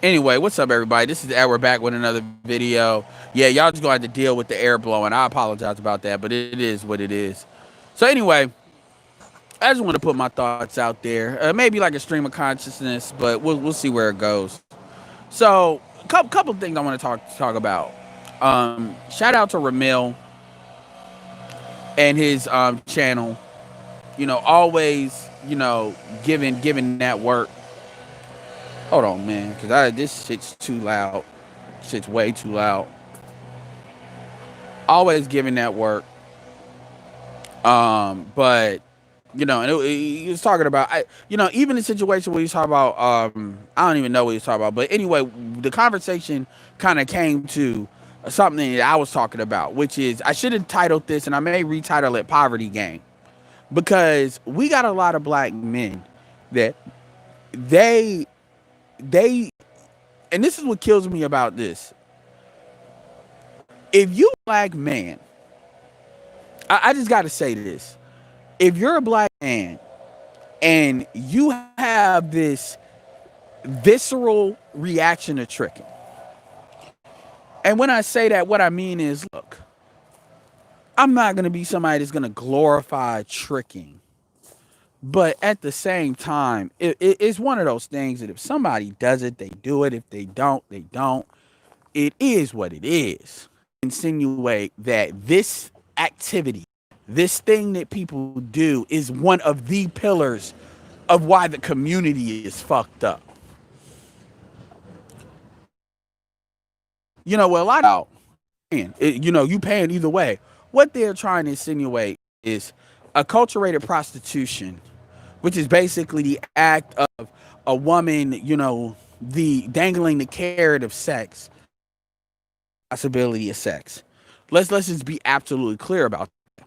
Anyway, what's up, everybody? This is Edward back with another video. Yeah, y'all just gonna have to deal with the air blowing. I apologize about that, but it is what it is. So anyway, I just want to put my thoughts out there. Maybe like a stream of consciousness, but we'll see where it goes. So, couple things I want to talk about. Shout out to Ramil and his channel. Always giving that work. Hold on, man, because this shit's too loud. Shit's way too loud. Always giving that work. But and he was talking about, even the situation where he's talking about, I don't even know what he's talking about. But anyway, the conversation kind of came to something that I was talking about, which is I should have titled this, and I may retitle it "Poverty Game," because we got a lot of black men that they and this is what kills me about this. If you black man, I just got to say this. If you're a black man and you have this visceral reaction to tricking, and when I say that, what I mean is, look, I'm not going to be somebody that's going to glorify tricking. But at the same time, it's one of those things that if somebody does it, they do it. If they don't, they don't. It is what it is. Insinuate that this activity, this thing that people do, is one of the pillars of why the community is fucked up. Well, a lot of you paying either way. What they're trying to insinuate is acculturated prostitution, which is basically the act of a woman, the dangling the carrot of sex, possibility of sex. Let's just be absolutely clear about that.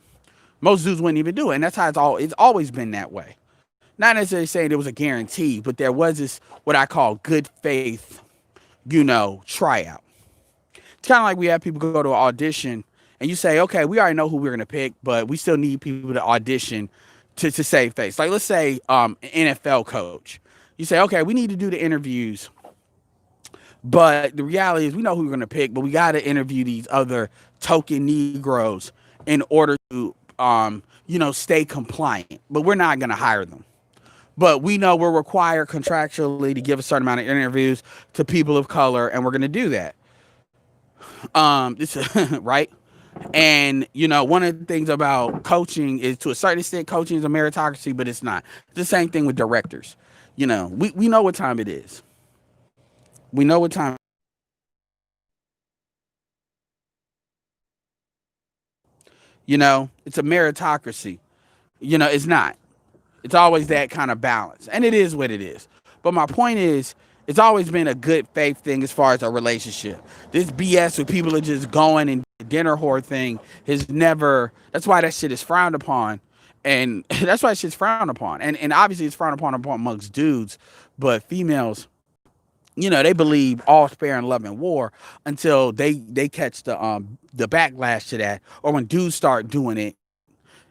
Most dudes wouldn't even do it, and that's how it's always been that way. Not necessarily saying there was a guarantee, but there was this what I call good faith, tryout. It's kind of like we have people go to an audition, and you say, okay, we already know who we're gonna pick, but we still need people to audition to save face. Like, let's say an NFL coach. You say, okay, we need to do the interviews, but the reality is we know who we're going to pick, but we got to interview these other token Negroes in order to, stay compliant. But we're not going to hire them. But we know we're required contractually to give a certain amount of interviews to people of color, and we're going to do that. Right? And, one of the things about coaching is, to a certain extent, coaching is a meritocracy, but it's not. It's the same thing with directors. We know what time it is. We know what time. It's a meritocracy. It's not. It's always that kind of balance. And it is what it is. But my point is, it's always been a good faith thing as far as a relationship. This BS where people are just going and dinner whore thing has never, that's why that shit is frowned upon. And that's why shit's frowned upon. And obviously it's frowned upon amongst dudes, but females, they believe all fair and love and war until they catch the backlash to that, or when dudes start doing it,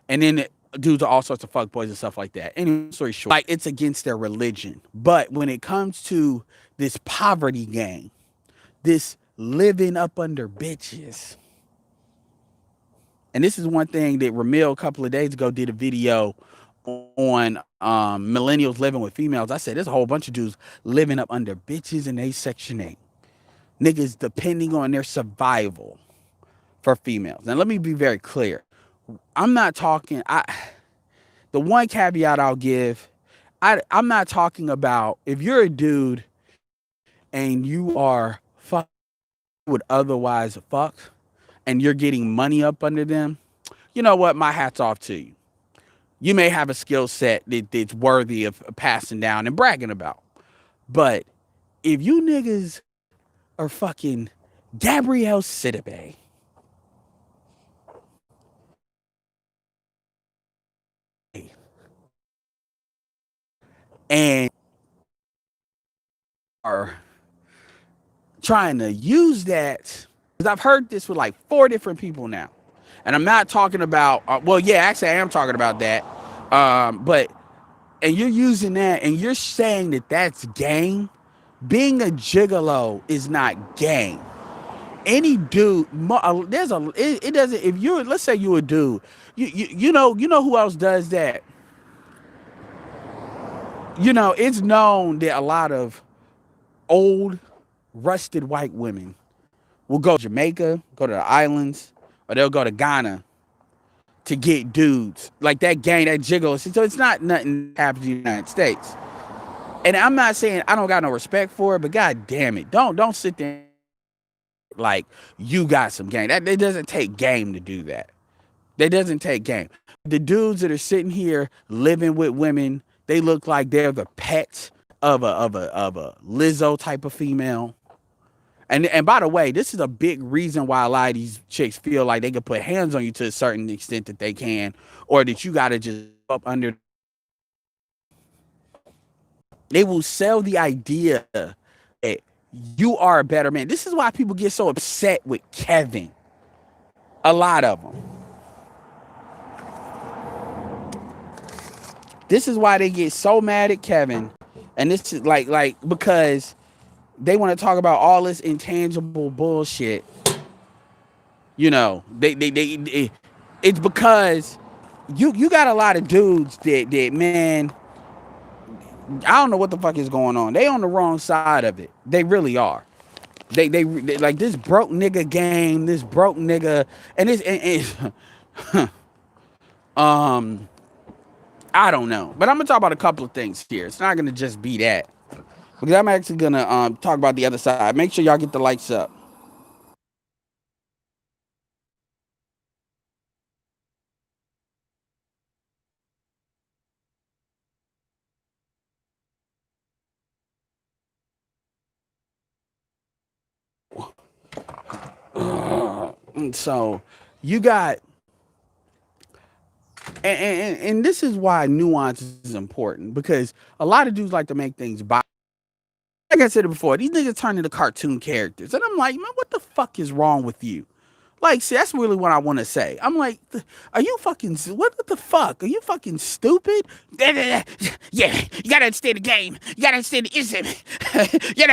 and then dudes are all sorts of fuckboys and stuff like that. Anyway, story short, like, it's against their religion. But when it comes to this poverty game, this living up under bitches, and this is one thing that Ramil a couple of days ago did a video on millennials living with females. I said there's a whole bunch of dudes living up under bitches in a Section 8. Niggas depending on their survival for females. Now, let me be very clear. I'm not talking, the one caveat I'll give, I'm not talking about if you're a dude and you are fuck would otherwise fuck and you're getting money up under them. You know what? My hat's off to you. You may have a skill set that's worthy of passing down and bragging about. But if you niggas are fucking Gabrielle Sidibe, and are trying to use that, because I've heard this with like 4 different people now. And I'm not talking about, actually I am talking about that. But, and you're using that and you're saying that that's gang. Being a gigolo is not game. Any dude, there's a it doesn't. If you, let's say you a dude, you know who else does that. It's known that a lot of old rusted white women will go to Jamaica, go to the islands, or they'll go to Ghana to get dudes like that gang, that gigolo. So it's not nothing that happens in the United States. And I'm not saying I don't got no respect for it, but god damn it, don't sit there like you got some game. That it doesn't take game to do that. That doesn't take game. The dudes that are sitting here living with women, they look like they're the pets of a Lizzo type of female. And by the way, this is a big reason why a lot of these chicks feel like they can put hands on you to a certain extent that they can, or that you gotta just up under. They will sell the idea that you are a better man. This is why people get so upset with Kevin. A lot of them. This is why they get so mad at Kevin. And this is like because they want to talk about all this intangible bullshit. It's because you got a lot of dudes that man, I don't know what the fuck is going on. They on the wrong side of it. They really are. They like this broke nigga game, this broke nigga, and I don't know. But I'm gonna talk about a couple of things here. It's not gonna just be that. Because I'm actually gonna talk about the other side. Make sure y'all get the lights up. So you got and this is why nuance is important, because a lot of dudes like to make things by, like I said it before, these niggas turn into cartoon characters. And I'm like, man, what the fuck is wrong with you? Like, see, that's really what I want to say. I'm like, are you fucking, what the fuck? Are you fucking stupid? Yeah, you gotta understand the game. You gotta understand the ism. You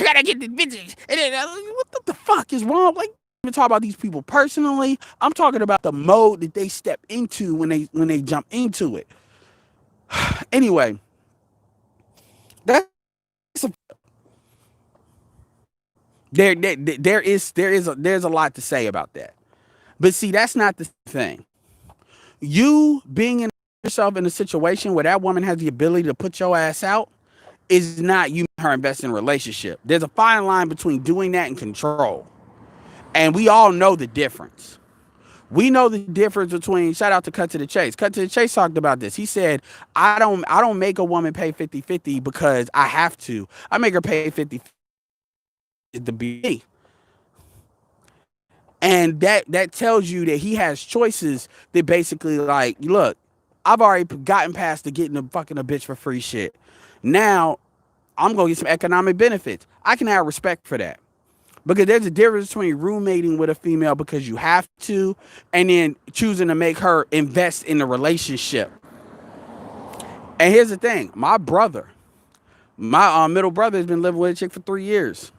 gotta get the bitches. What the fuck is wrong? Like, even talk about these people personally. I'm talking about the mode that they step into when they jump into it. Anyway, that's a, there's a lot to say about that. But see, that's not the thing. You being in yourself in a situation where that woman has the ability to put your ass out is not you and her invest in a relationship. There's a fine line between doing that and control. And we all know the difference. We know the difference between, shout out to Cut to the Chase. Cut to the Chase talked about this. He said, I don't make a woman pay 50-50 because I have to. I make her pay 50 to be me. And that tells you that he has choices that basically like, look, I've already gotten past the getting a fucking a bitch for free shit. Now I'm gonna get some economic benefits. I can have respect for that. Because there's a difference between roommating with a female because you have to, and then choosing to make her invest in the relationship. And here's the thing, my middle brother has been living with a chick for 3 years.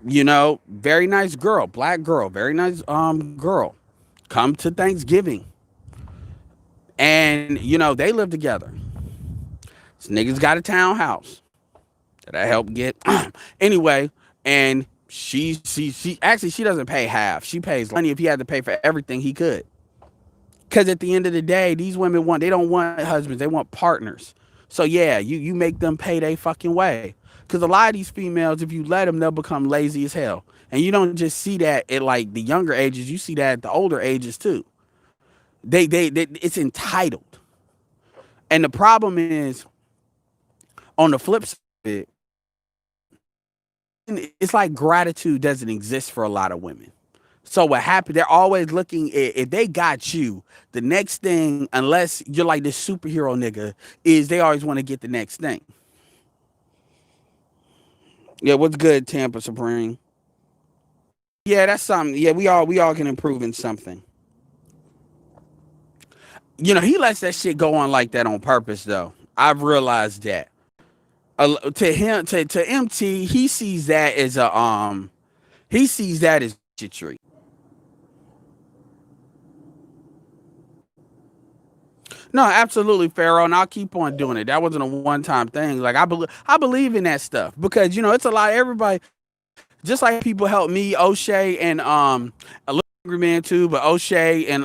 Very nice girl, black girl, very nice girl. Come to Thanksgiving. And they live together. This nigga's got a townhouse that I helped get. Anyway, and she actually she doesn't pay half. She pays money. If he had to pay for everything, he could. Because at the end of the day, these women they don't want husbands, they want partners. So yeah, you make them pay their fucking way. Because a lot of these females, if you let them, they'll become lazy as hell. And you don't just see that at like the younger ages, you see that at the older ages too. They it's entitled. And the problem is, on the flip side, it's like gratitude doesn't exist for a lot of women. So what happened? They're always looking at, if they got you, the next thing, unless you're like this superhero nigga, is they always want to get the next thing. Yeah, what's good, Tampa Supreme? Yeah, that's something. Yeah, we all can improve in something. He lets that shit go on like that on purpose, though. I've realized that. To him, to MT, he sees that as a he sees that as a treat. No, absolutely, Pharaoh, and I'll keep on doing it. That wasn't a one time thing. Like I believe in that stuff because it's a lot. Everybody, just like people help me, O'Shea and a little angry man too, but O'Shea and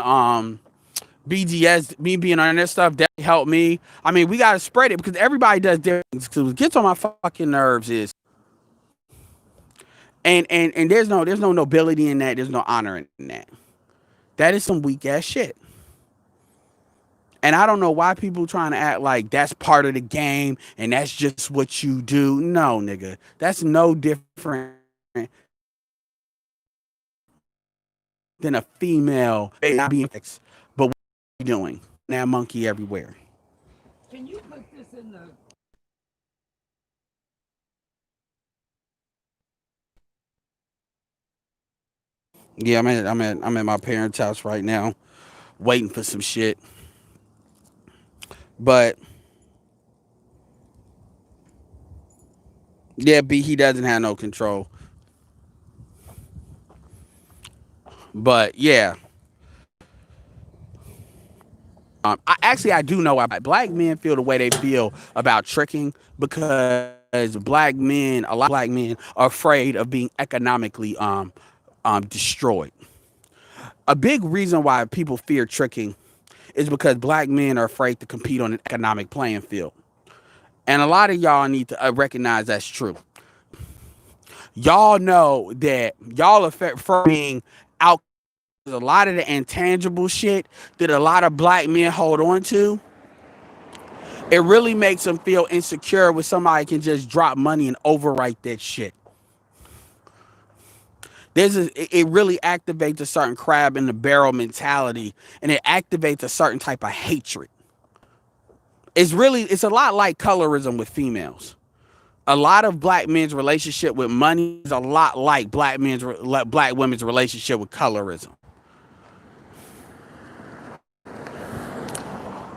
BGS, me being on this stuff, that helped me. I mean, we gotta spread it because everybody does different things. Because what gets on my fucking nerves is, and there's no nobility in that. There's no honor in that. That is some weak ass shit. And I don't know why people trying to act like that's part of the game and that's just what you do. No, nigga, that's no different than a female not being sex. But what are you doing? That monkey everywhere. Can you put this in the? Yeah, I'm at my parents' house right now, waiting for some shit. But yeah, B, he doesn't have no control. But yeah, I do know why black men feel the way they feel about tricking because a lot of black men are afraid of being economically destroyed. A big reason why people fear tricking is because black men are afraid to compete on an economic playing field. And a lot of y'all need to recognize that's true. Y'all know that y'all are for being out. A lot of the intangible shit that a lot of black men hold on to, it really makes them feel insecure when somebody can just drop money and overwrite that shit. It really activates a certain crab in the barrel mentality, and it activates a certain type of hatred. It's a lot like colorism with females. A lot of black men's relationship with money is a lot like black women's relationship with colorism.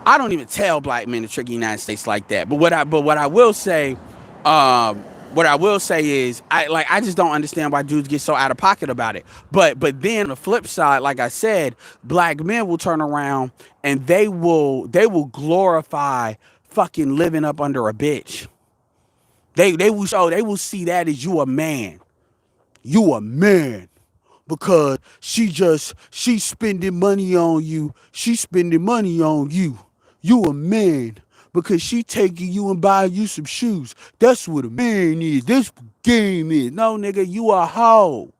I don't even tell black men to trick the United States like that. What I will say, um, what I will say is I just don't understand why dudes get so out of pocket about it. But then on the flip side, like I said, black men will turn around and they will glorify fucking living up under a bitch. They will see that as you a man. You a man because she's spending money on you. She's spending money on you. You a man because she taking you and buying you some shoes. That's what a man is. This game is. No, nigga, you a hoe.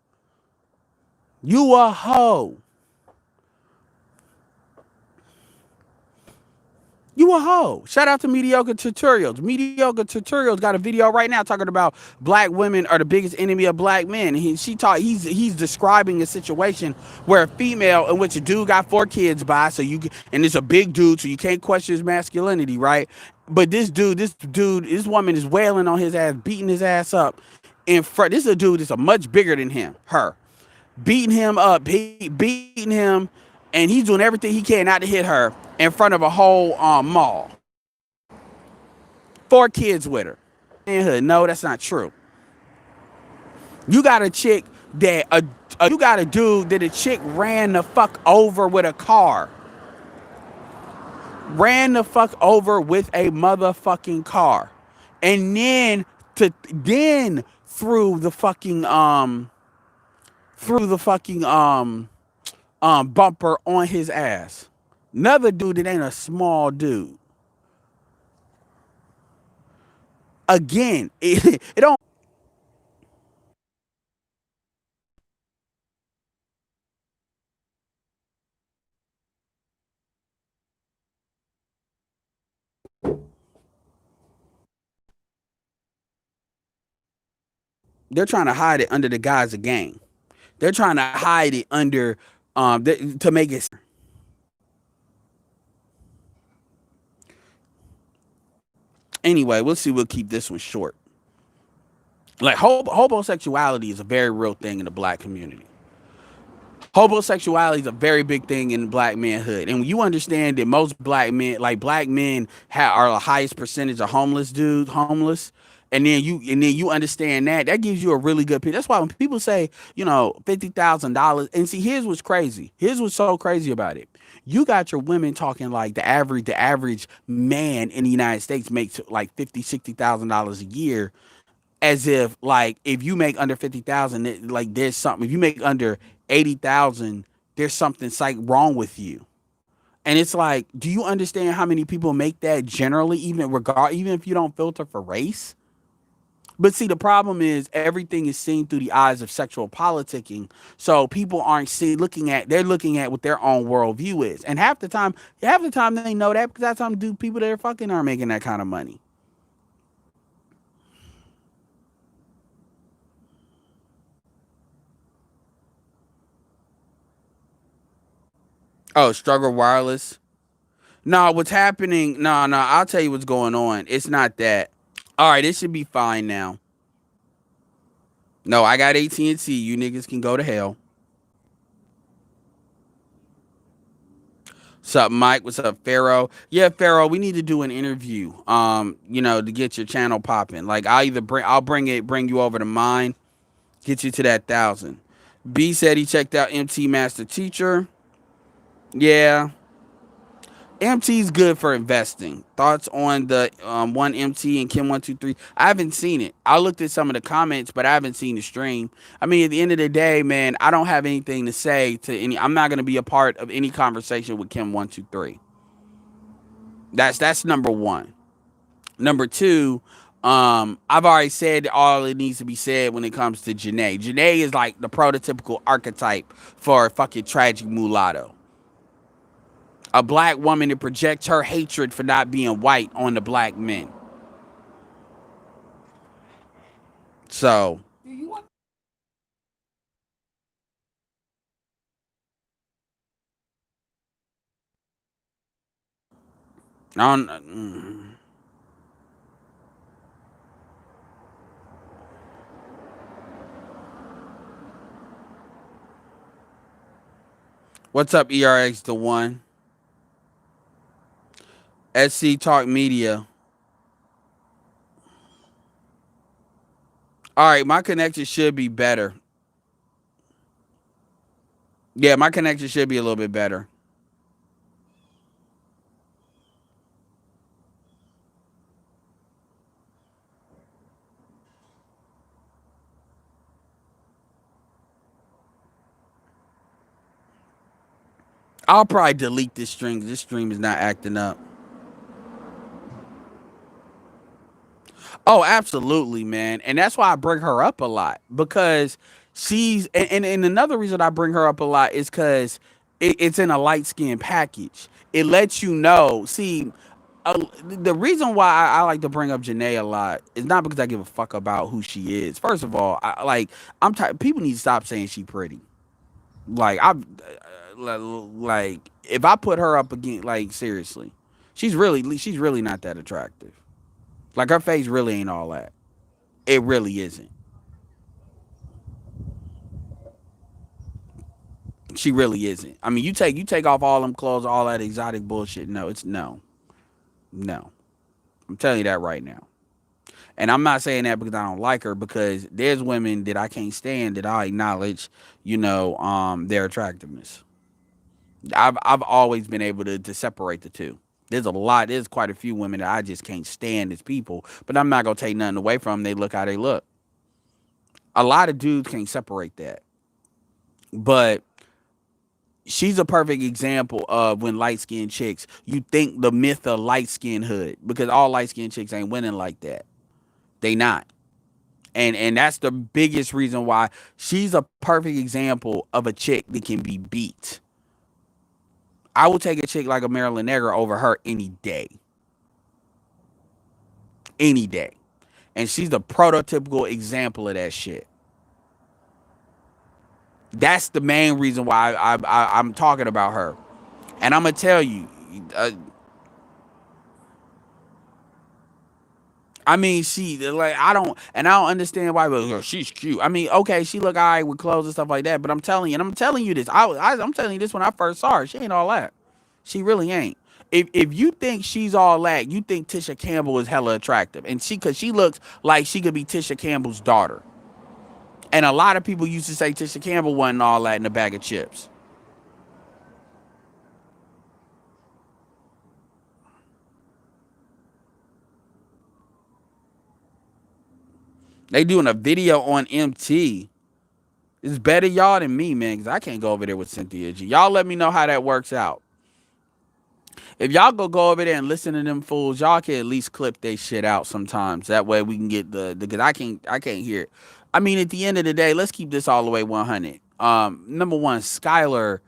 You a hoe. You a hoe. Shout out to Mediocre Tutorials. Mediocre Tutorials got a video right now talking about black women are the biggest enemy of black men. He's describing a situation where a female in which a dude got 4 kids by, and it's a big dude, so you can't question his masculinity, right? But this woman is wailing on his ass, beating his ass up in front. This is a dude that's a much bigger than her, beating him up, beating him, and he's doing everything he can not to hit her in front of a whole mall. 4 kids with her. No, that's not true. You got a chick you got a dude that a chick ran the fuck over with a car. Ran the fuck over with a motherfucking car. And then threw the fucking bumper on his ass. Another dude that ain't a small dude. Again, it don't. They're trying to hide it under the guise of gang. They're trying to hide it under to make it. Anyway, we'll see. We'll keep this one short. Like homosexuality is a very real thing in the black community. Homosexuality is a very big thing in black manhood, and when you understand that most black men, are the highest percentage of homeless, and then you understand that gives you a really good picture. That's why when people say, $50,000, and see, here's what's crazy. Here's what's so crazy about it. You got your women talking like the average man in the United States makes like 50, $60,000 a year, as if like if you make under 50,000, like there's something. If you make under 80,000, there's something like wrong with you. And it's like, do you understand how many people make that generally, even if you don't filter for race? But see, the problem is everything is seen through the eyes of sexual politicking. So people aren't they're looking at what their own worldview is. And half the time they know that because that's how people that are fucking are making that kind of money. Oh, Struggle Wireless. No, what's happening? No, no, I'll tell you what's going on. It's not that. All right, it should be fine now. No, I got AT&T. You niggas can go to hell. What's up, Mike? What's up, Pharaoh? Yeah, Pharaoh, we need to do an interview. To get your channel popping. Like I'll bring you over to mine, get you to that 1,000. B said he checked out MT Master Teacher. Yeah. MT's good for investing. Thoughts on the one MT and Kim 123? I haven't seen it. I looked at some of the comments, but I haven't seen the stream. I mean, at the end of the day, man, I don't have anything to say to any. I'm not going to be a part of any conversation with Kim 123. That's number one. Number two, I've already said all it needs to be said when it comes to Janae. Janae is like the prototypical archetype for a fucking tragic mulatto. A black woman that projects her hatred for not being white on the black men. So, Do you want I don't. What's up, ERX the one? SC Talk Media. All right, my connection should be better. Yeah, my connection should be a little bit better. I'll probably delete this stream. This stream is not acting up. Oh, absolutely, man. And that's why I bring her up a lot because and another reason I bring her up a lot is because it's in a light skin package. It lets you know. See, the reason why I like to bring up Janae a lot is not because I give a fuck about who she is. First of all, I'm tired. People need to stop saying she pretty. Like like if I put her up again, like seriously, she's really not that attractive. Like her face really ain't all that. It really isn't. She really isn't. I mean, you take off all them clothes, all that exotic bullshit. No, it's no, no. I'm telling you that right now. And I'm not saying that because I don't like her. Because there's women that I can't stand that I acknowledge, their attractiveness. I've always been able to separate the two. There's quite a few women that I just can't stand as people, but I'm not gonna take nothing away from them. They look how they look. A lot of dudes can't separate that. But she's a perfect example of when light skinned chicks, you think the myth of light skin hood, because all light skinned chicks ain't winning like that. They not. And that's the biggest reason why she's a perfect example of a chick that can be beat. I will take a chick like a Marilyn Negro over her any day. Any day. And she's the prototypical example of that shit. That's the main reason why I'm talking about her. And I'm gonna tell you, uh, I mean, I don't understand why. But she's cute. I mean, okay, she look alright with clothes and stuff like that. But I'm telling you this. I'm telling you this when I first saw her. She ain't all that. She really ain't. if you think she's all that, you think Tisha Campbell is hella attractive, and because she looks like she could be Tisha Campbell's daughter. And a lot of people used to say Tisha Campbell wasn't all that in a bag of chips. They doing a video on MT. It's better y'all than me, man, because I can't go over there with Cynthia G. Y'all let me know how that works out. If y'all go over there and listen to them fools, y'all can at least clip they shit out sometimes. That way we can get the because I can't hear it. I mean, at the end of the day, let's keep this all the way 100. Number one, Skylar,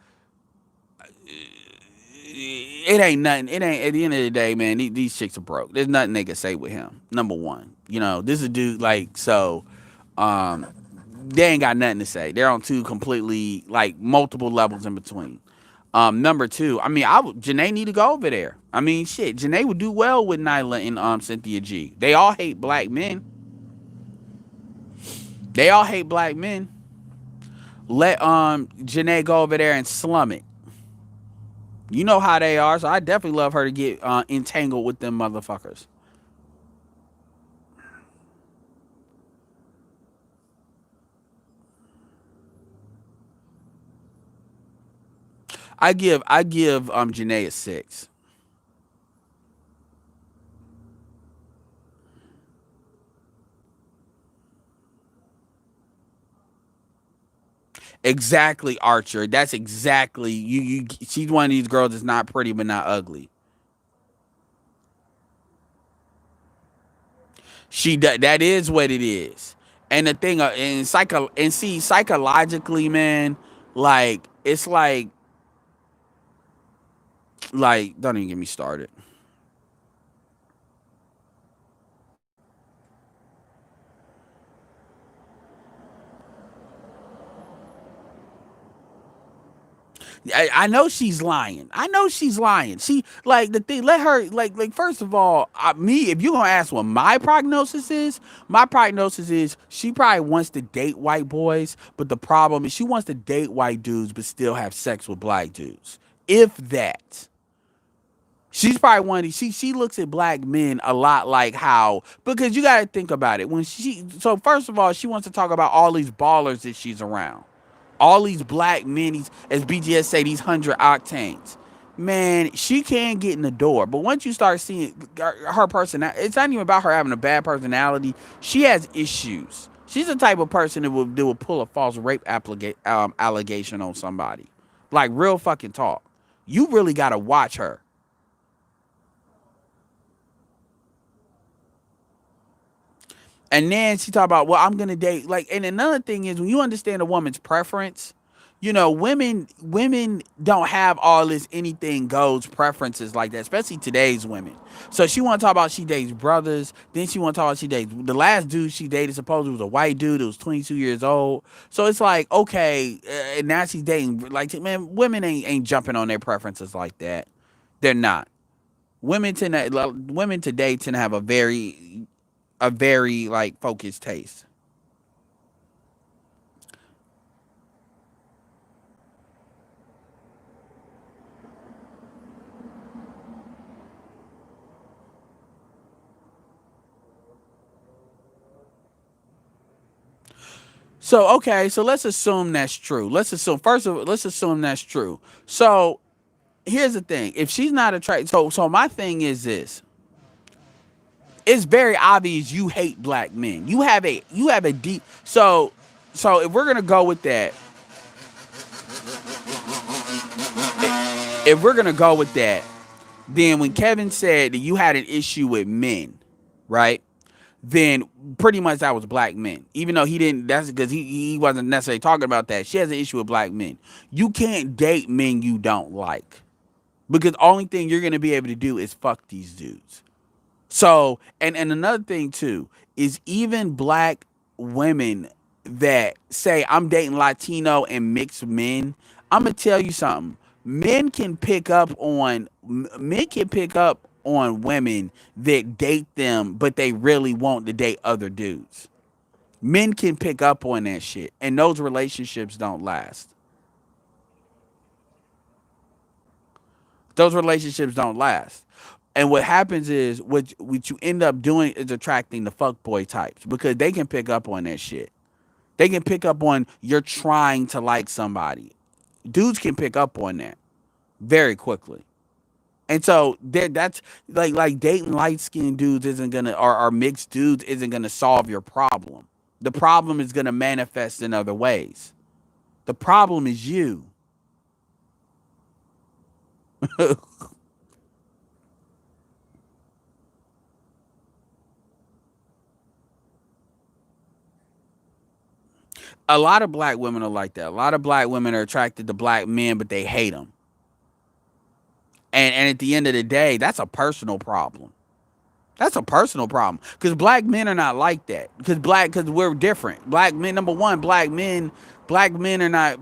it ain't nothing. It ain't at the end of the day, man. These chicks are broke. There's nothing they can say with him. Number one, this is a dude like so. Um, they ain't got nothing to say. They're on two completely like multiple levels in between. Number two, I mean, Janae need to go over there. I mean, shit, Janae would do well with Nyla and Cynthia G. They all hate black men. They all hate black men. Let Janae go over there and slum it. You know how they are, so I definitely love her to get entangled with them motherfuckers. I give Janae a 6. Exactly, Archer. That's exactly you. She's one of these girls that's not pretty but not ugly. That is what it is. And the thing, psychologically, man, like it's like don't even get me started. I know she's lying. I know she's lying. She like the thing. Let her like. First of all, me. If you gonna ask what my prognosis is she probably wants to date white boys, but the problem is she wants to date white dudes but still have sex with black dudes. If that. She's probably one of these. She looks at black men a lot like how because you got to think about it when so first of all she wants to talk about all these ballers that she's around, all these black men, as BGS say, these 100 octanes. Man, she can get in the door, but once you start seeing her personality, it's not even about her having a bad personality. She has issues. She's the type of person that will pull a false rape allegation on somebody, like real fucking talk. You really gotta watch her. And then she talk about, well, I'm gonna date like. And another thing is when you understand a woman's preference, women don't have all this anything goes preferences like that, especially today's women. So she want to talk about she dates brothers. Then she want to talk about she dates the last dude she dated. Supposedly was a white dude who was 22 years old. So it's like okay, and now she's dating like man, women ain't jumping on their preferences like that. They're not. Women today tend to have a very like focused taste. So okay, so let's assume that's true. Let's assume that's true. So here's the thing: if she's not attracted, so my thing is this: it's very obvious you hate black men. You have a deep so if we're gonna go with that, if we're gonna go with that, then when Kevin said that you had an issue with men, right? Then pretty much that was black men. Even though he didn't, that's because he wasn't necessarily talking about that. She has an issue with black men. You can't date men you don't like because the only thing you're gonna be able to do is fuck these dudes. So and another thing too is even black women that say I'm dating Latino and mixed men. I'm gonna tell you something. Men can pick up on women that date them, but they really want to date other dudes. Men can pick up on that shit, and those relationships don't last. Those relationships don't last. And what happens is what you end up doing is attracting the fuckboy types because they can pick up on that shit. They can pick up on you're trying to like somebody. Dudes can pick up on that very quickly. And so that's like dating light skinned dudes isn't gonna or mixed dudes isn't gonna solve your problem. The problem is gonna manifest in other ways. The problem is you. A lot of black women are like that. A lot of black women are attracted to black men, but they hate them. And at the end of the day, that's a personal problem. That's a personal problem because black men are not like that. Because we're different. Black men, number one, black men are not.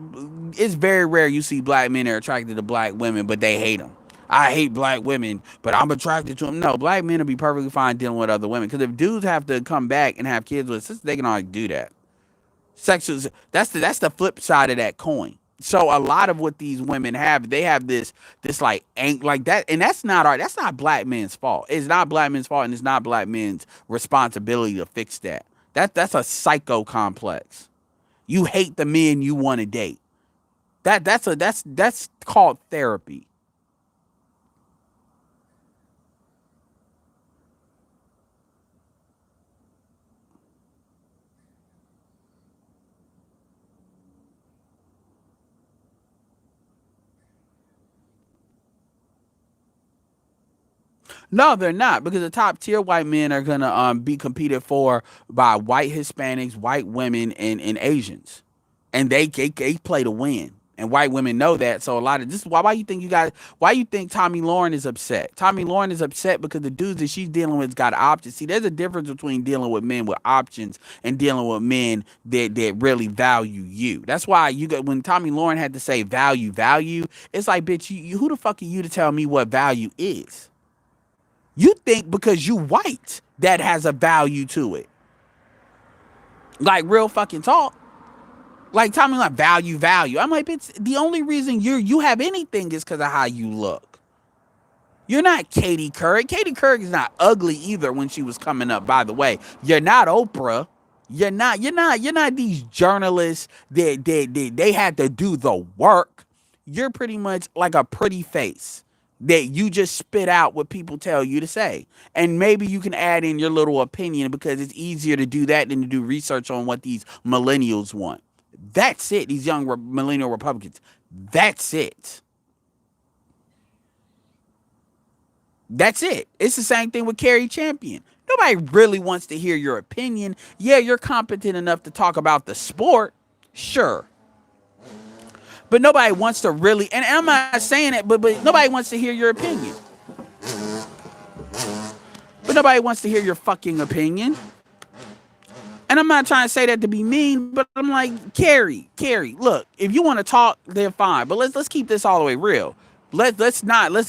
It's very rare you see black men that are attracted to black women, but they hate them. I hate black women, but I'm attracted to them. No, black men will be perfectly fine dealing with other women because if dudes have to come back and have kids with sisters, they can already do that. Sexual. That's the flip side of that coin. So a lot of what these women have, they have this like that, and that's not black men's fault. It's not black men's fault, and it's not black men's responsibility to fix that. That's a psycho complex. You hate the men you want to date. That's called therapy. No, they're not because the top tier white men are gonna be competed for by white Hispanics, white women, and Asians, and they play to win. And white women know that. So a lot of this is why you think why you think Tommy Lauren is upset. Tommy Lauren is upset because the dudes that she's dealing with got options. See, there's a difference between dealing with men with options and dealing with men that really value you. That's why you got when Tommy Lauren had to say value, it's like bitch, who the fuck are you to tell me what value is? You think because you white that has a value to it. Like real fucking talk. Like tell me like value. I'm like, bitch, the only reason you have anything is because of how you look. You're not Katie Couric. Katie Couric is not ugly either when she was coming up, by the way. You're not Oprah. You're not these journalists that they had to do the work. You're pretty much like a pretty face that you just spit out what people tell you to say. And maybe you can add in your little opinion because it's easier to do that than to do research on what these millennials want. That's it, these young millennial Republicans. That's it. That's it. It's the same thing with Carrie Champion. Nobody really wants to hear your opinion. Yeah, you're competent enough to talk about the sport. Sure. But nobody wants to really, and I'm not saying it, but nobody wants to hear your opinion. But nobody wants to hear your fucking opinion. And I'm not trying to say that to be mean, but I'm like, Carrie, look, if you want to talk, then fine. But let's keep this all the way real. Let's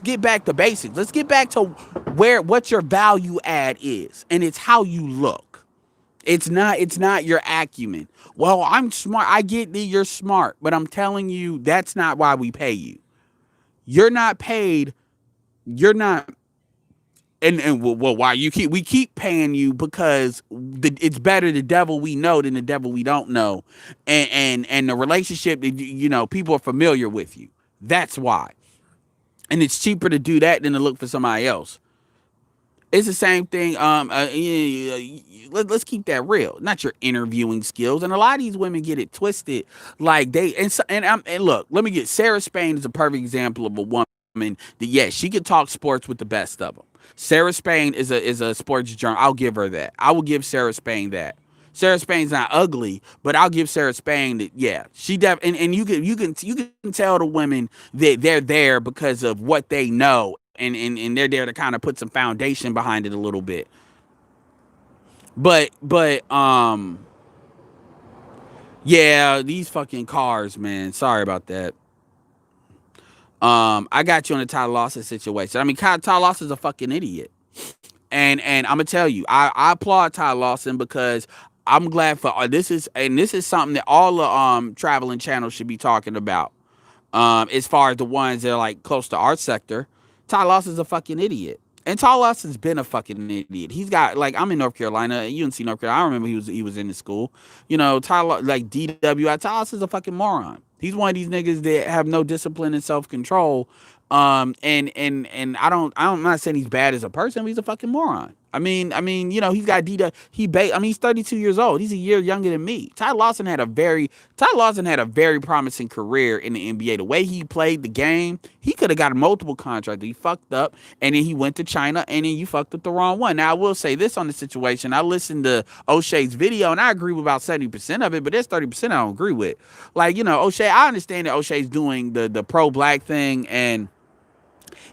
get back to basics. Let's get back to what your value add is. And it's how you look. It's not your acumen. Well, I'm smart. I get that you're smart, but I'm telling you, that's not why we pay you. You're not paid. You're not. And well, why we keep paying you because it's better the devil we know than the devil we don't know, and the relationship people are familiar with you. That's why, and it's cheaper to do that than to look for somebody else. It's the same thing. Let's keep that real. Not your interviewing skills, and a lot of these women get it twisted. Like and look, let me get Sarah Spain is a perfect example of a woman that yes, she can talk sports with the best of them. Sarah Spain is a sports journal. I'll give her that. I will give Sarah Spain that. Sarah Spain's not ugly, but I'll give Sarah Spain that. Yeah, and you can tell the women that they're there because of what they know, and they're there to kind of put some foundation behind it a little bit. But yeah, these fucking cars, man. Sorry about that. I got you on the Ty Lawson situation. I mean, Ty Lawson's a fucking idiot. And I'm gonna tell you, I applaud Ty Lawson because I'm glad for this is something that all the traveling channels should be talking about. As far as the ones that are like close to our sector, Ty Lawson's a fucking idiot. And Ty Lawson's been a fucking idiot. He's got like I'm in North Carolina, UNC North Carolina. I remember he was in the school. You know, like DWI. Ty Lawson's a fucking moron. He's one of these niggas that have no discipline and self control. And I'm not saying he's bad as a person, but he's a fucking moron. You know, he's got he's 32 years old. He's a year younger than me. Ty Lawson had a very promising career in the NBA. The way he played the game, he could have got multiple contracts. He fucked up, and then he went to China, and then you fucked up the wrong one. Now I will say this on the situation. I listened to O'Shea's video, and I agree with about 70% of it, but there's 30% I don't agree with. Like, you know, O'Shea, I understand that O'Shea's doing the pro-black thing, and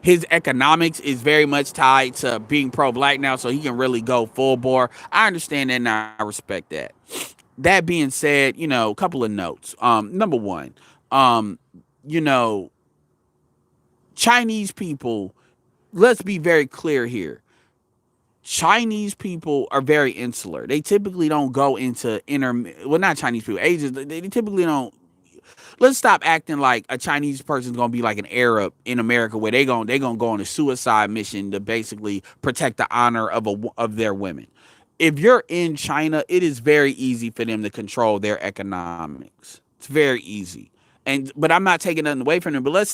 his economics is very much tied to being pro-black now, so he can really go full bore. I understand that, and I respect that. That being said, you know, a couple of notes. Number one, you know, Chinese people, let's be very clear here. Chinese people are very insular. They typically don't go into not Chinese people, Asians, they typically don't. Let's stop acting like a Chinese person's gonna be like an Arab in America, where they gonna go on a suicide mission to basically protect the honor of their women. If you're in China, it is very easy for them to control their economics. It's very easy. But I'm not taking nothing away from him. But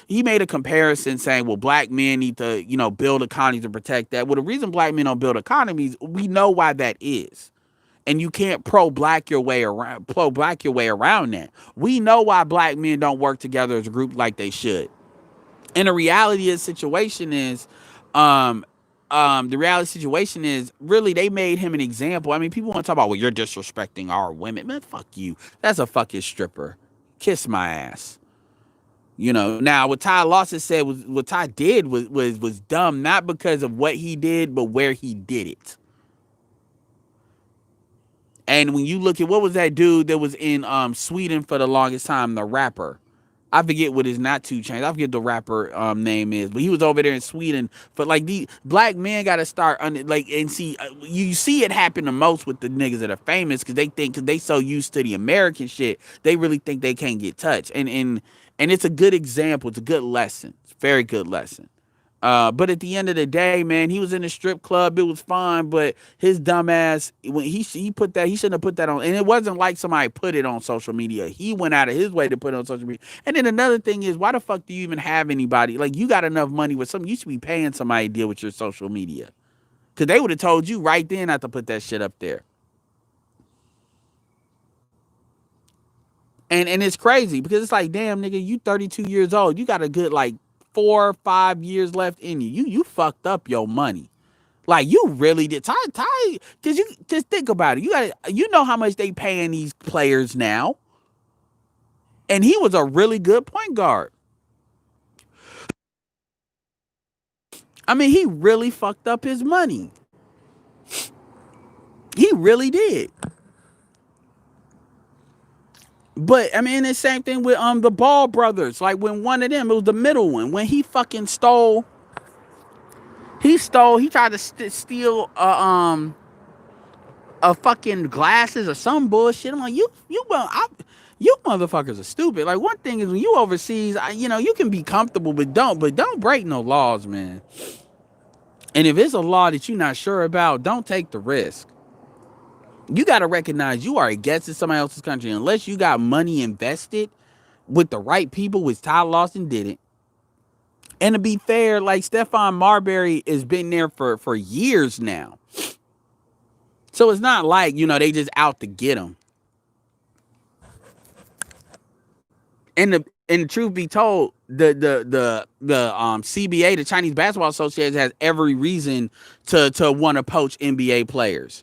he made a comparison saying, well, black men need to, you know, build economies to protect that. Well, the reason black men don't build economies, we know why that is. And you can't pro-black your way around that. We know why black men don't work together as a group like they should. And the reality of the situation is, really they made him an example. I mean, people want to talk about, well, you're disrespecting our women. Man, fuck you. That's a fucking stripper. Kiss my ass. You know, now what Ty Lawson said was, what Ty did was dumb, not because of what he did, but where he did it. And when you look at, what was that dude that was in Sweden for the longest time, the rapper? I forget what his, not 2 Chainz. I forget the rapper name is, but he was over there in Sweden. But like, the black men got to start and see. You see it happen the most with the niggas that are famous, because they so used to the American shit, they really think they can't get touched. And it's a good example. It's a good lesson. It's a very good lesson. But at the end of the day, man, he was in a strip club. It was fine, but his dumb ass, when he shouldn't have put that on. And it wasn't like somebody put it on social media. He went out of his way to put it on social media. And then another thing is, why the fuck do you even have anybody? Like, you got enough money with something. You should be paying somebody to deal with your social media, because they would have told you right then not to put that shit up there. And it's crazy, because it's like, damn, nigga, you 32 years old. You got a good, like, 4 or 5 years left in you. You fucked up your money. Like, you really did. Ty, because you just think about it. You know how much they paying these players now. And he was a really good point guard. I mean, he really fucked up his money. He really did. But I mean, the same thing with the Ball brothers. Like, when one of them, it was the middle one, when he fucking he tried to steal a fucking glasses or some bullshit. I'm like, you motherfuckers are stupid. Like, one thing is, when you overseas, you know, you can be comfortable, but don't break no laws, man. And if it's a law that you're not sure about, don't take the risk. You got to recognize you are a guest in somebody else's country. Unless you got money invested with the right people, which Ty Lawson didn't. And to be fair, like, Stephon Marbury has been there for years now. So it's not like, you know, they just out to get him. And the truth be told, the CBA, the Chinese Basketball Association, has every reason to want to poach NBA players.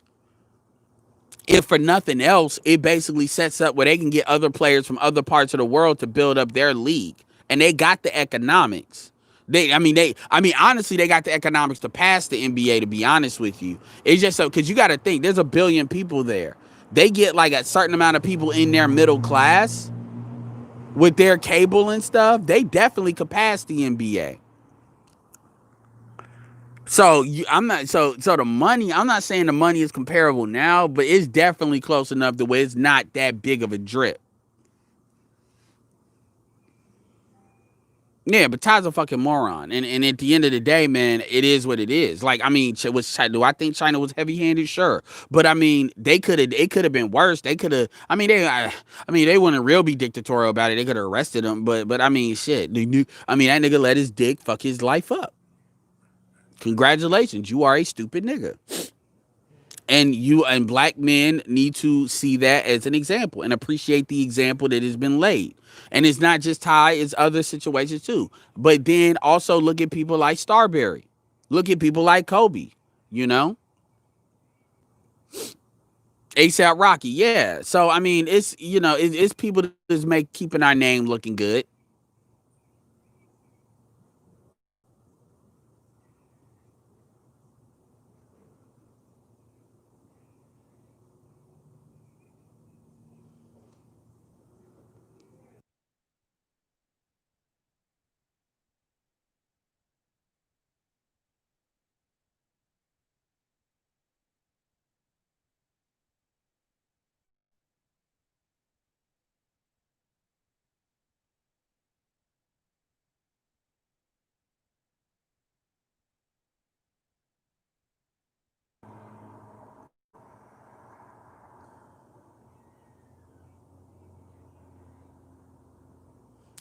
If for nothing else, it basically sets up where they can get other players from other parts of the world to build up their league. And they got the economics. Honestly, they got the economics to pass the NBA, to be honest with you. It's just so, because you got to think, there's 1 billion people there. They get like a certain amount of people in their middle class with their cable and stuff. They definitely could pass the NBA. So the money, I'm not saying the money is comparable now, but it's definitely close enough to where it's not that big of a drip. Yeah, but Ty's a fucking moron, and at the end of the day, man, it is what it is. Like, I mean, was China, do I think China was heavy handed? Sure, but I mean, they could have, it could have been worse. They could have, I mean, they wouldn't real be dictatorial about it. They could have arrested him, but I mean, shit, I mean, that nigga let his dick fuck his life up. Congratulations, you are a stupid nigga. And you and black men need to see that as an example and appreciate the example that has been laid. And it's not just Ty, it's other situations too. But then also look at people like Starberry. Look at people like Kobe, you know? ASAP Rocky, yeah. So I mean, it's it's people that's make keeping our name looking good.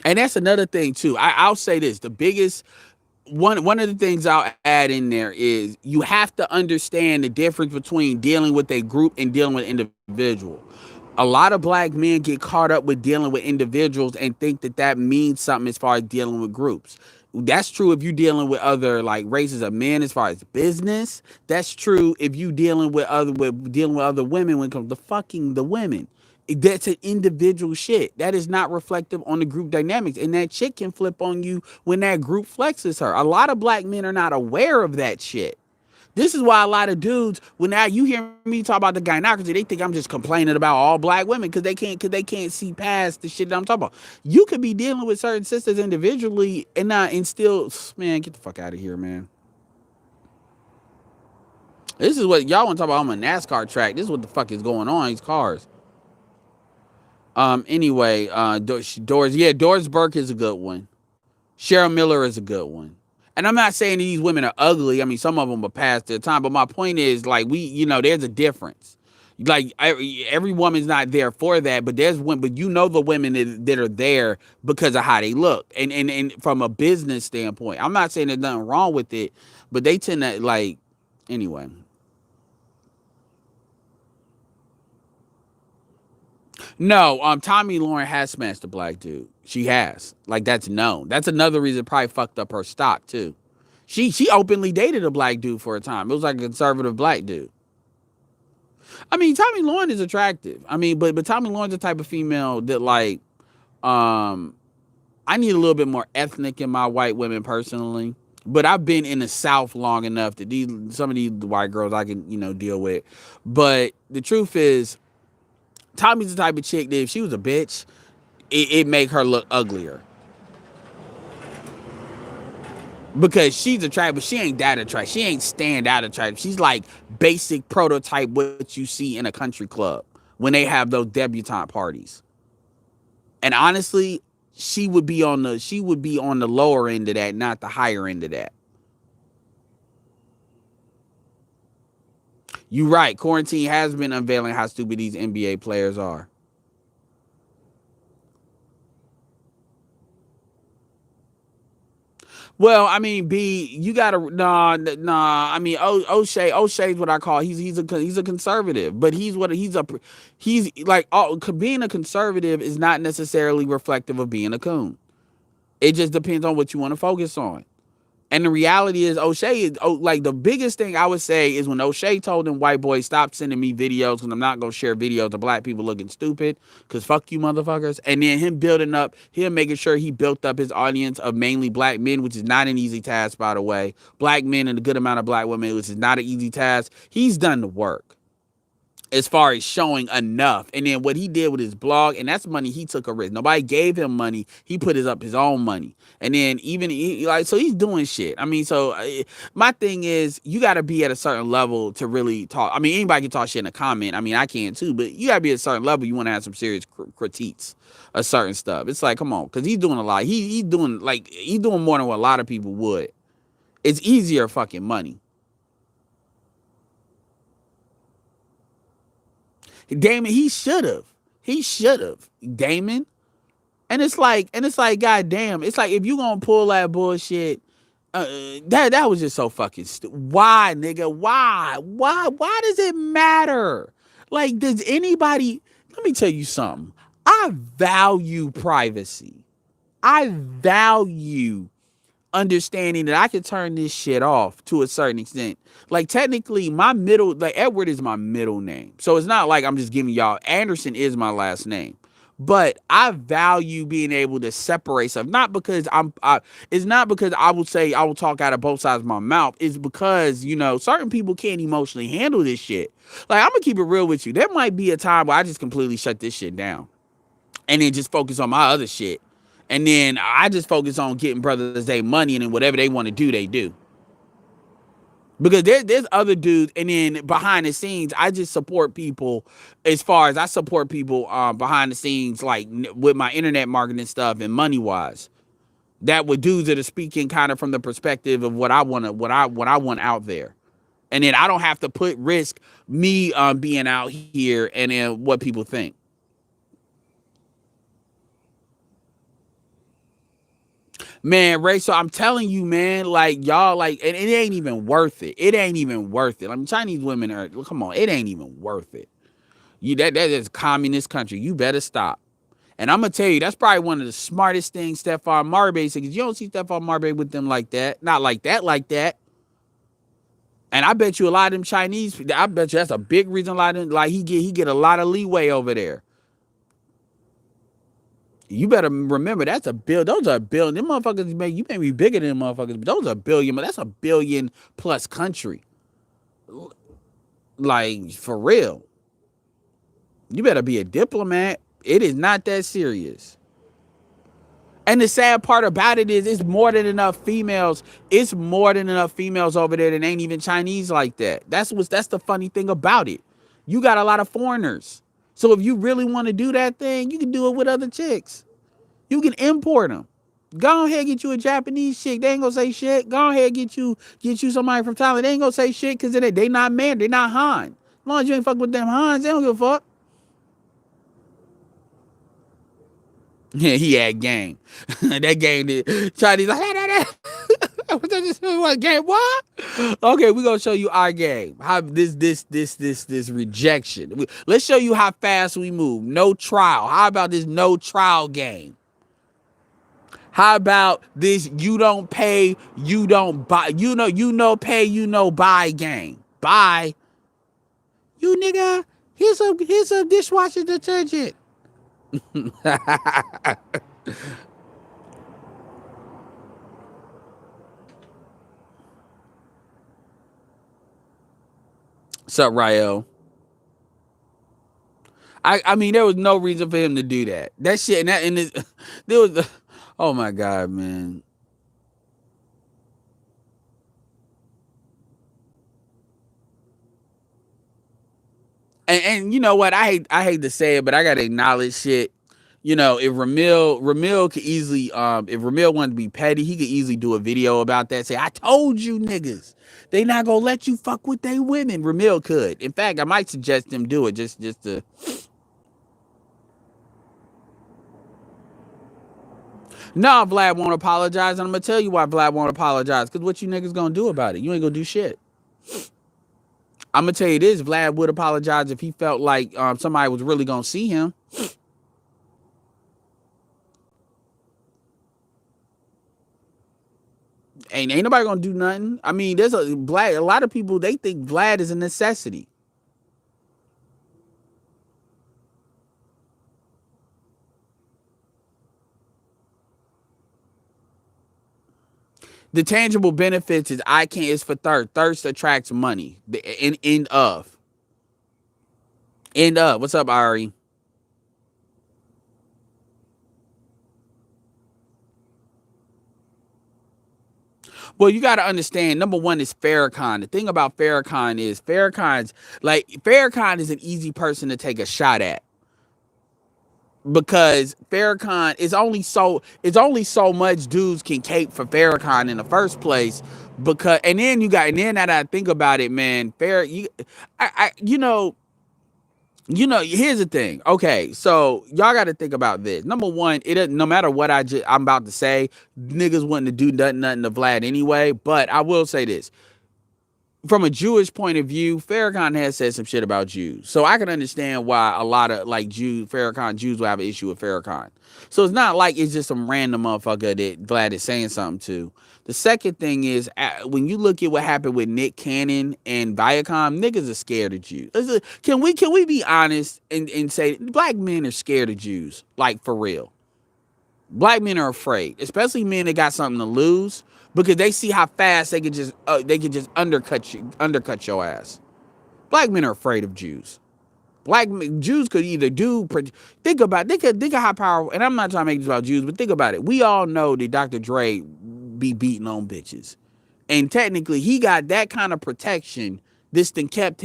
And that's another thing too. I'll say this: the biggest one of the things I'll add in there is you have to understand the difference between dealing with a group and dealing with an individual. A lot of black men get caught up with dealing with individuals and think that that means something as far as dealing with groups. That's true if you're dealing with other like races of men as far as business. That's true if you dealing with other women when it comes to fucking the women. That's an individual shit. That is not reflective on the group dynamics. And that chick can flip on you when that group flexes her. A lot of black men are not aware of that shit. This is why a lot of dudes, when now you hear me talk about the gynocracy, they think I'm just complaining about all black women because they can't see past the shit that I'm talking about. You could be dealing with certain sisters individually and still, man, get the fuck out of here, man. This is what y'all want to talk about on a NASCAR track. This is what the fuck is going on, these cars. Anyway, Doris Burke is a good one. Cheryl Miller is a good one. And I'm not saying these women are ugly. I mean, some of them are past their time. But my point is, like, there's a difference. Like, every woman's not there for that. But there's women, but the women that are there because of how they look. And from a business standpoint, I'm not saying there's nothing wrong with it, but they tend to, like, anyway. No, Tommy Lauren has smashed a black dude. She has. Like, that's known. That's another reason probably fucked up her stock too. She openly dated a black dude for a time. It was like a conservative black dude. I mean, Tommy Lauren is attractive. I mean, but Tommy Lauren's the type of female that like I need a little bit more ethnic in my white women personally. But I've been in the South long enough that some of these white girls I can, deal with. But the truth is, Tommy's the type of chick that if she was a bitch, it make her look uglier. Because she's attractive, but she ain't that attractive. She ain't stand out attractive. She's like basic prototype what you see in a country club when they have those debutante parties. And honestly, she would be on the lower end of that, not the higher end of that. You right. Quarantine has been unveiling how stupid these NBA players are. Well, I mean, B, you gotta nah. I mean, O'Shea's what I call he's a conservative, but he's like being a conservative is not necessarily reflective of being a coon. It just depends on what you want to focus on. And the reality is, O'Shea is like the biggest thing I would say is when O'Shea told them white boys stop sending me videos because I'm not gonna share videos of black people looking stupid because fuck you motherfuckers. And then him making sure he built up his audience of mainly black men, which is not an easy task by the way. Black men and a good amount of black women, which is not an easy task. He's done the work. as far as showing enough. And then what he did with his blog, and that's money he took a risk. Nobody gave him money. He put his own money. And then even like, so he's doing shit. I mean, so my thing is, you got to be at a certain level to really talk. I mean, anybody can talk shit in a comment. I mean, I can too, but you got to be at a certain level. You want to have some serious critiques of certain stuff. It's like, come on, because he's doing a lot. He's doing more than what a lot of people would. It's easier fucking money. Damon, he should have. Damon. And it's like, goddamn, it's like, if you gonna pull that bullshit, that was just so fucking stupid. Why, nigga? Why does it matter? Like, does anybody, let me tell you something. I value privacy. I value understanding that I can turn this shit off to a certain extent. Like, technically, Edward is my middle name. So it's not like I'm just giving y'all, Anderson is my last name. But I value being able to separate stuff. Not because it's not because I will talk out of both sides of my mouth. It's because, certain people can't emotionally handle this shit. Like, I'm gonna keep it real with you. There might be a time where I just completely shut this shit down and then just focus on my other shit. And then I just focus on getting brothers their money, and then whatever they want to do, they do. Because there's other dudes, and then behind the scenes, I just support people as far as I support people behind the scenes, like with my internet marketing stuff and money wise. That with dudes that are speaking kind of from the perspective of what I want out there. And then I don't have to risk me being out here and then what people think. Man, Ray, so I'm telling you, man, like, y'all, like, and it ain't even worth it. It ain't even worth it. I mean, Chinese women are, come on, it ain't even worth it. That is communist country. You better stop. And I'm going to tell you, that's probably one of the smartest things Stephon Marbury said, because you don't see Stephon Marbury with them like that. Not like that. And I bet you a lot of them Chinese, I bet you that's a big reason a lot of them, like, he get a lot of leeway over there. You better remember, that's a bill. Those are billion. Them motherfuckers you may be bigger than them motherfuckers, but those are billion. But that's a billion plus country. Like, for real. You better be a diplomat. It is not that serious. And the sad part about it is, it's more than enough females. It's more than enough females over there that ain't even Chinese like that. That's the funny thing about it. You got a lot of foreigners. So if you really want to do that thing, you can do it with other chicks. You can import them. Go ahead, get you a Japanese chick. They ain't gonna say shit. Go ahead, get you somebody from Thailand. They ain't gonna say shit because they not man. They not Han. As long as you ain't fuck with them Hans, they don't give a fuck. Yeah, he had game. That game did. Chinese like, what game? What? Okay, we gonna show you our game. How this rejection. Let's show you how fast we move. No trial. How about this no trial game? How about this you don't pay, you don't buy, pay, buy game? Buy. You nigga, here's a dishwasher detergent. What's up, Ryo? I mean, there was no reason for him to do that. That shit, there was, oh my God, man. And you know what? I hate to say it, but I gotta acknowledge shit. If Ramil could easily, if Ramil wanted to be petty, he could easily do a video about that. Say, I told you niggas, they not gonna let you fuck with they women. Ramil could. In fact, I might suggest him do it just to. No, Vlad won't apologize, and I'm gonna tell you why Vlad won't apologize. Because what you niggas gonna do about it? You ain't gonna do shit. I'm gonna tell you this: Vlad would apologize if he felt like somebody was really gonna see him. Ain't nobody gonna do nothing. I mean, there's a lot of people, they think Vlad is a necessity. The tangible benefits is for thirst. Thirst attracts money. The end of. And what's up, Ari? Well, you got to understand. Number one is Farrakhan. The thing about Farrakhan is Farrakhan is an easy person to take a shot at because Farrakhan is only so much dudes can cape for Farrakhan in the first place. Because and then that I think about it, man, I here's the thing. Okay, so y'all got to think about this. Number one, it doesn't, no matter what I'm about to say, niggas wouldn't to do nothing to Vlad anyway. But I will say this: from a Jewish point of view, Farrakhan has said some shit about Jews, so I can understand why a lot of like Jews will have an issue with Farrakhan. So it's not like it's just some random motherfucker that Vlad is saying something to. The second thing is when you look at what happened with Nick Cannon and Viacom, niggas are scared of Jews. Can we be honest and say black men are scared of Jews, like for real? Black men are afraid, especially men that got something to lose, because they see how fast they can just undercut your ass. Black men are afraid of Jews. Jews could either think of how powerful. And I'm not trying to make this about Jews, but think about it. We all know that Dr. Dre be beating on bitches, and technically he got that kind of protection. This thing that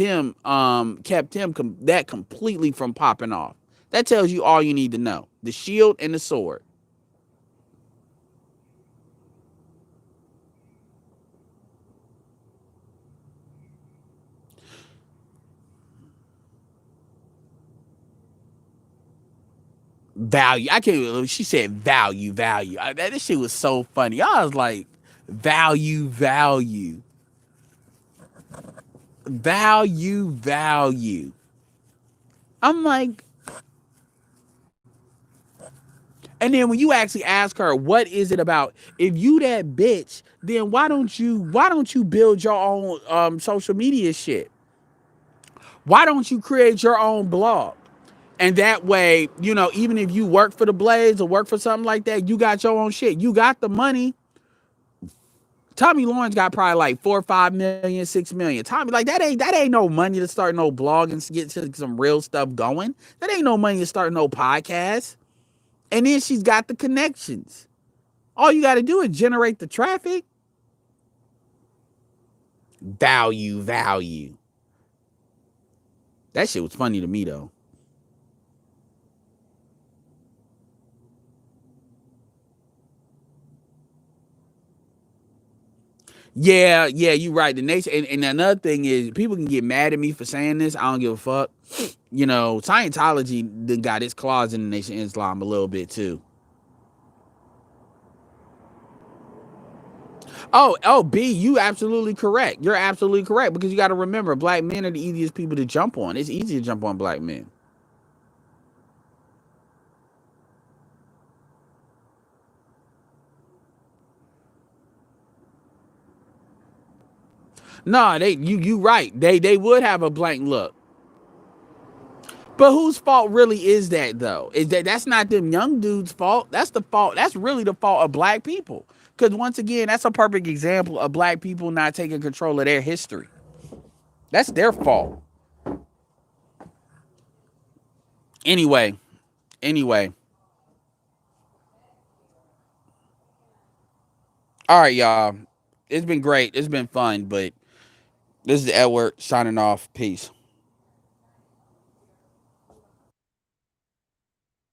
completely from popping off. That tells you all you need to know: the shield and the sword. Value. I can't believe she said value. This shit was so funny. I was like, value, value. I'm like, and then when you actually ask her, what is it about? If you that bitch, then why don't you build your own social media shit? Why don't you create your own blog? And that way, even if you work for the Blaze or work for something like that, you got your own shit. You got the money. Tommy Lawrence got probably like 4 or 5 million, 6 million. Tommy, like that ain't no money to start no blog and get some real stuff going. That ain't no money to start no podcast. And then she's got the connections. All you got to do is generate the traffic. Value. That shit was funny to me though. Yeah, you right. The nation, and another thing is, people can get mad at me for saying this. I don't give a fuck. Scientology then got its claws in the Nation of Islam a little bit too. B, you absolutely correct. You're absolutely correct because you got to remember, black men are the easiest people to jump on. It's easy to jump on black men. No, you right. They would have a blank look. But whose fault really is that though? That's not them young dudes' fault. That's the fault. That's really the fault of black people. Because once again, that's a perfect example of black people not taking control of their history. That's their fault. Anyway. All right, y'all. It's been great. It's been fun, but this is Edward signing off. Peace.